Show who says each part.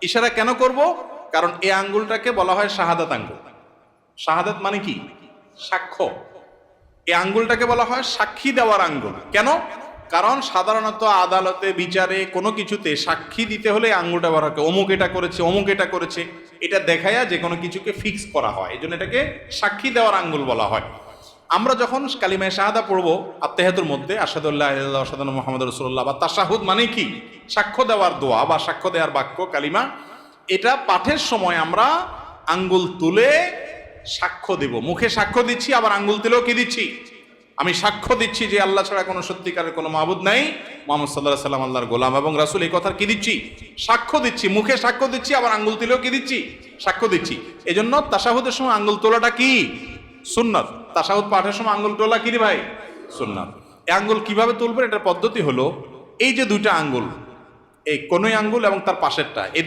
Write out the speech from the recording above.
Speaker 1: ইশারা কেন করব? কারণ এই আঙ্গুলটাকে বলা হয় শাহাদাত আঙ্গুল। শাহাদাত মানে কি? সাক্ষ্য। এই আঙ্গুলটাকে বলা হয় সাক্ষী দেওয়ার আঙ্গুল। কেন? কারণ সাধারণত আদালতে, বিচারে, কোনো কিছুতে সাক্ষী দিতে হলে এই আঙ্গুলটা ব্যবহার হয়। অমুক এটা করেছে, অমুক এটা করেছে, এটা দেখায়া যে কোনো কিছুকে ফিক্স করা হয়। এই জন্য এটাকে সাক্ষী দেওয়ার আঙ্গুল বলা হয়। আমরা যখন কালিমায়ে শাহাদা পড়বো আত্তাহিয়াতুর মধ্যে, আশহাদু আল্লা ইলাহা ইল্লাল্লাহ ওয়া আশহাদু আন্না মুহাম্মাদুর রাসূলুল্লাহ, বা তাশাহুদ মানে কি? সাক্ষ্য দেওয়ার দোয়া বা সাক্ষ্য দেওয়ার বাক্য, কালিমা। এটা পাঠের সময় আমরা আঙ্গুল তুলে সাক্ষ্য দেব। মুখে সাক্ষ্য দিচ্ছি, আবার আঙ্গুল তুলেও কি দিচ্ছি? আমি সাক্ষ্য দিচ্ছি যে আল্লাহ ছাড়া কোনো সত্যিকারের কোনো মাবুদ নাই, মুহাম্মদ সাল্লাল্লাহু আলাইহি সাল্লাম আল্লাহর গোলাম এবং রাসূল। এই কথার কি দিচ্ছি? সাক্ষ্য দিচ্ছি। মুখে সাক্ষ্য দিচ্ছি, আবার আঙ্গুল তুলেও কি দিচ্ছি? সাক্ষ্য দিচ্ছি। এজন্য তাশাহুদের সময় আঙ্গুল তোলাটা কি? সুন্নাত। তাশাহুদ পাঠের সময় আঙ্গুল তোলা কি রে ভাই? সুন্নাত। এই আঙ্গুল কিভাবে তুলবেন? এটার পদ্ধতি হলো, এই যে দুইটা আঙ্গুল, এই কনুই আঙ্গুল এবং তার পাশেরটা, এই